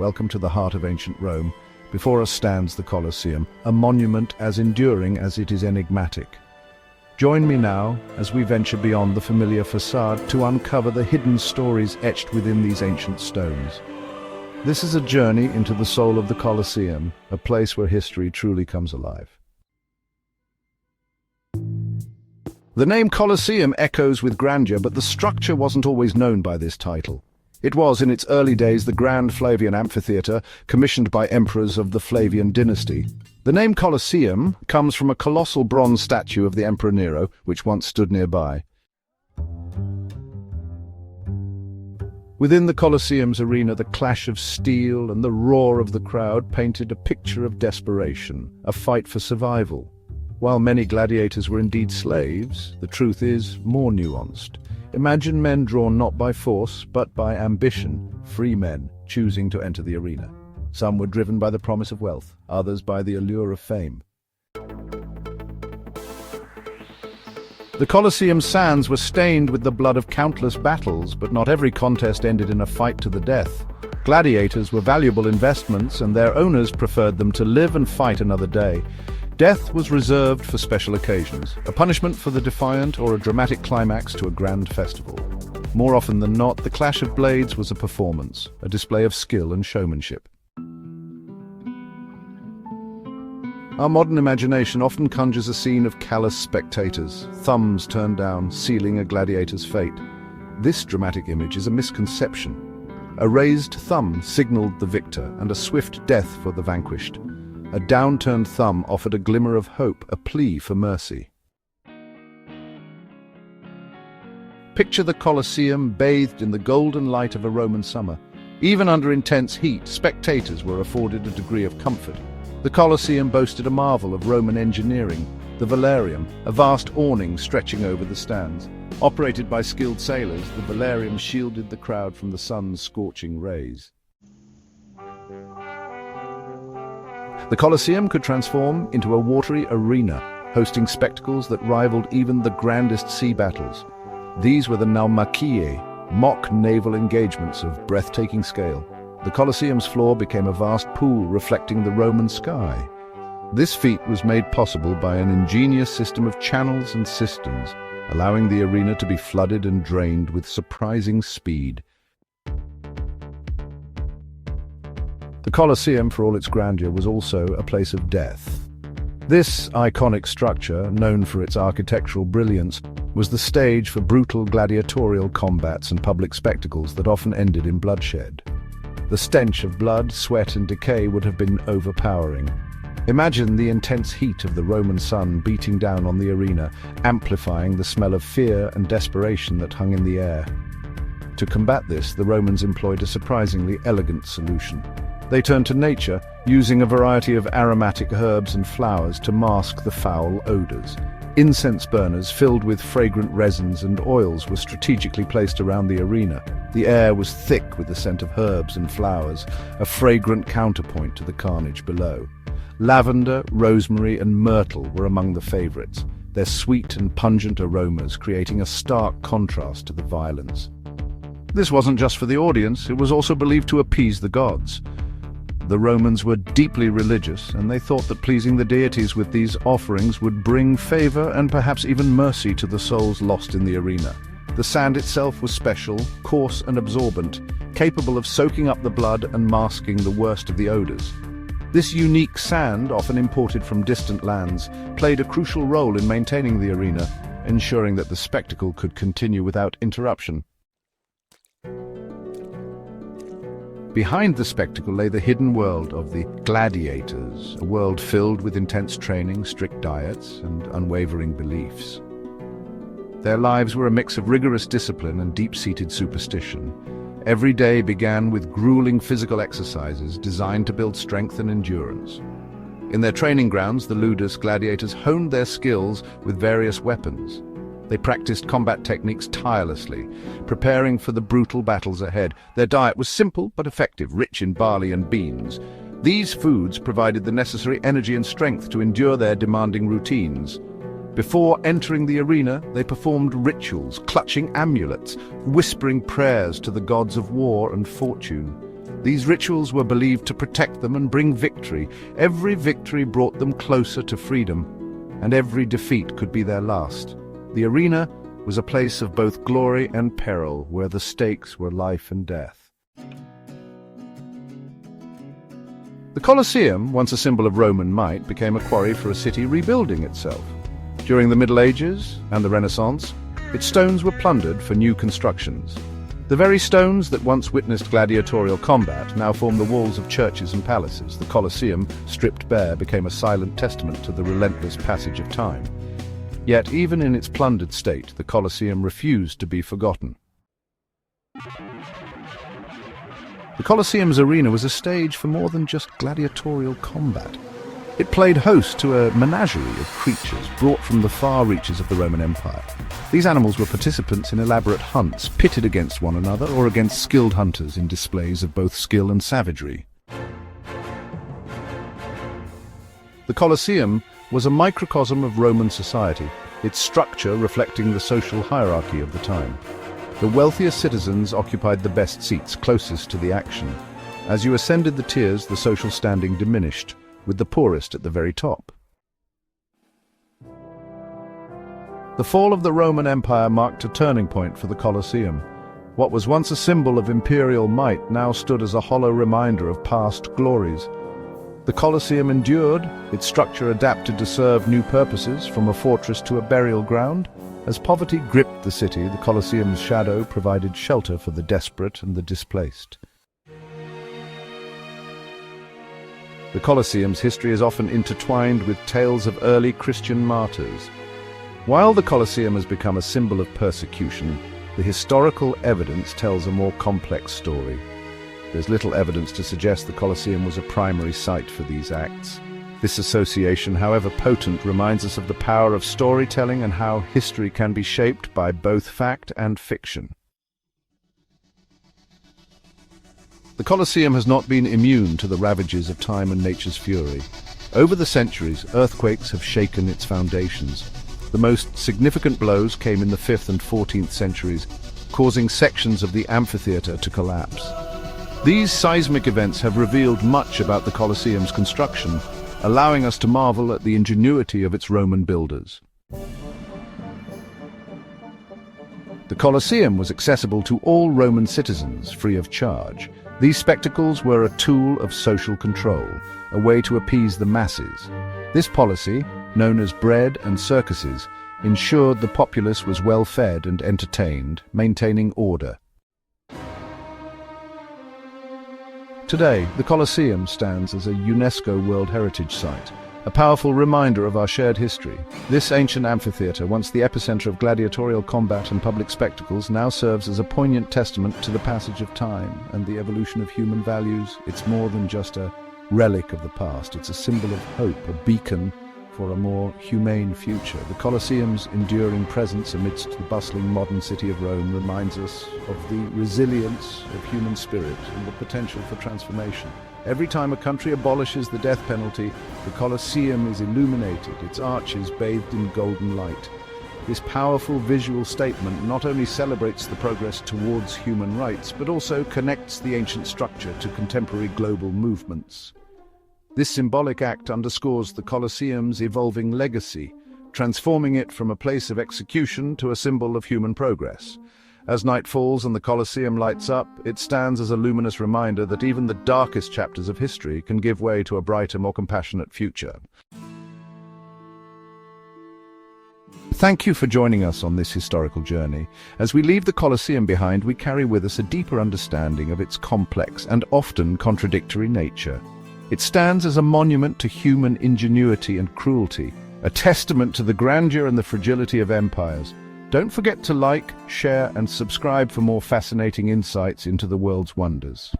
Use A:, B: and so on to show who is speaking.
A: welcome to the heart of ancient Rome. Before us stands the Colosseum, a monument as enduring as it is enigmatic. Join me now as we venture beyond the familiar facade to uncover the hidden stories etched within these ancient stones. This is a journey into the soul of the Colosseum, a place where history truly comes alive. The name Colosseum echoes with grandeur, but the structure wasn't always known by this title. It was, in its early days, the Grand Flavian Amphitheatre, commissioned by emperors of the Flavian dynasty. The name Colosseum comes from a colossal bronze statue of the Emperor Nero, which once stood nearby. Within the Colosseum's arena, the clash of steel and the roar of the crowd painted a picture of desperation, a fight for survival. While many gladiators were indeed slaves, the truth is more nuanced. Imagine men drawn not by force, but by ambition, free men choosing to enter the arena. Some were driven by the promise of wealth, others by the allure of fame. The Colosseum sands were stained with the blood of countless battles, but not every contest ended in a fight to the death. Gladiators were valuable investments, and their owners preferred them to live and fight another day. Death was reserved for special occasions, a punishment for the defiant or a dramatic climax to a grand festival. More often than not, the clash of blades was a performance, a display of skill and showmanship. Our modern imagination often conjures a scene of callous spectators, thumbs turned down, sealing a gladiator's fate. This dramatic image is a misconception. A raised thumb signaled the victor, and a swift death for the vanquished. A downturned thumb offered a glimmer of hope, a plea for mercy. Picture the Colosseum bathed in the golden light of a Roman summer. Even under intense heat, spectators were afforded a degree of comfort. The Colosseum boasted a marvel of Roman engineering, the Velarium, a vast awning stretching over the stands. Operated by skilled sailors, the Velarium shielded the crowd from the sun's scorching rays. The Colosseum could transform into a watery arena, hosting spectacles that rivaled even the grandest sea battles. These were the NABYNCHI, mock naval engagements of breathtaking scale. The Colosseum's floor became a vast pool reflecting the Roman sky. This feat was made possible by an ingenious system of channels and cisterns, allowing the arena to be flooded and drained with surprising speed. The Colosseum, for all its grandeur, was also a place of death. This iconic structure, known for its architectural brilliance, was the stage for brutal gladiatorial combats and public spectacles that often ended in bloodshed. The stench of blood, sweat, and decay would have been overpowering. Imagine the intense heat of the Roman sun beating down on the arena, amplifying the smell of fear and desperation that hung in the air. To combat this, the Romans employed a surprisingly elegant solution. They turned to nature, using a variety of aromatic herbs and flowers to mask the foul odors. Incense burners filled with fragrant resins and oils were strategically placed around the arena. The air was thick with the scent of herbs and flowers, a fragrant counterpoint to the carnage below. Lavender, rosemary, and myrtle were among the favorites, their sweet and pungent aromas creating a stark contrast to the violence. This wasn't just for the audience, it was also believed to appease the gods. The Romans were deeply religious, and they thought that pleasing the deities with these offerings would bring favor and perhaps even mercy to the souls lost in the arena. The sand itself was special, coarse and absorbent, capable of soaking up the blood and masking the worst of the odors. This unique sand, often imported from distant lands, played a crucial role in maintaining the arena, ensuring that the spectacle could continue without interruption. Behind the spectacle lay the hidden world of the Gladiators, a world filled with intense training, strict diets, and unwavering beliefs. Their lives were a mix of rigorous discipline and deep-seated superstition. Every day began with grueling physical exercises designed to build strength and endurance. In their training grounds, the Ludus gladiators honed their skills with various weapons. They practiced combat techniques tirelessly, preparing for the brutal battles ahead. Their diet was simple but effective, rich in barley and beans. These foods provided the necessary energy and strength to endure their demanding routines. Before entering the arena, they performed rituals, clutching amulets, whispering prayers to the gods of war and fortune. These rituals were believed to protect them and bring victory. Every victory brought them closer to freedom, and every defeat could be their last. The arena was a place of both glory and peril, where the stakes were life and death. The Colosseum, once a symbol of Roman might, became a quarry for a city rebuilding itself. During the Middle Ages and the Renaissance, its stones were plundered for new constructions. The very stones that once witnessed gladiatorial combat now form the walls of churches and palaces. The Colosseum, stripped bare, became a silent testament to the relentless passage of time. Yet, even in its plundered state, the Colosseum refused to be forgotten. The Colosseum's arena was a stage for more than just gladiatorial combat. It played host to a menagerie of creatures brought from the far reaches of the Roman Empire. These animals were participants in elaborate hunts, pitted against one another or against skilled hunters in displays of both skill and savagery. The Colosseum was a microcosm of Roman society, its structure reflecting the social hierarchy of the time. The wealthiest citizens occupied the best seats, closest to the action. As you ascended the tiers, the social standing diminished, with the poorest at the very top. The fall of the Roman Empire marked a turning point for the Colosseum. What was once a symbol of imperial might now stood as a hollow reminder of past glories. The Colosseum endured, its structure adapted to serve new purposes, from a fortress to a burial ground. As poverty gripped the city, the Colosseum's shadow provided shelter for the desperate and the displaced. The Colosseum's history is often intertwined with tales of early Christian martyrs. While the Colosseum has become a symbol of persecution, the historical evidence tells a more complex story. There's little evidence to suggest the Colosseum was a primary site for these acts. This association, however potent, reminds us of the power of storytelling and how history can be shaped by both fact and fiction. The Colosseum has not been immune to the ravages of time and nature's fury. Over the centuries, earthquakes have shaken its foundations. The most significant blows came in the 5th and 14th centuries, causing sections of the amphitheater to collapse. These seismic events have revealed much about the Colosseum's construction, allowing us to marvel at the ingenuity of its Roman builders. The Colosseum was accessible to all Roman citizens, free of charge. These spectacles were a tool of social control, a way to appease the masses. This policy, known as bread and circuses, ensured the populace was well fed and entertained, maintaining order. Today, the Colosseum stands as a UNESCO World Heritage Site, a powerful reminder of our shared history. This ancient amphitheater, once the epicenter of gladiatorial combat and public spectacles, now serves as a poignant testament to the passage of time and the evolution of human values. It's more than just a relic of the past. It's a symbol of hope, a beacon for a more humane future. The Colosseum's enduring presence amidst the bustling modern city of Rome reminds us of the resilience of human spirit and the potential for transformation. Every time a country abolishes the death penalty, the Colosseum is illuminated, its arches bathed in golden light. This powerful visual statement not only celebrates the progress towards human rights, but also connects the ancient structure to contemporary global movements. This symbolic act underscores the Colosseum's evolving legacy, transforming it from a place of execution to a symbol of human progress. As night falls and the Colosseum lights up, it stands as a luminous reminder that even the darkest chapters of history can give way to a brighter, more compassionate future. Thank you for joining us on this historical journey. As we leave the Colosseum behind, we carry with us a deeper understanding of its complex and often contradictory nature. It stands as a monument to human ingenuity and cruelty, a testament to the grandeur and the fragility of empires. Don't forget to like, share, and subscribe for more fascinating insights into the world's wonders.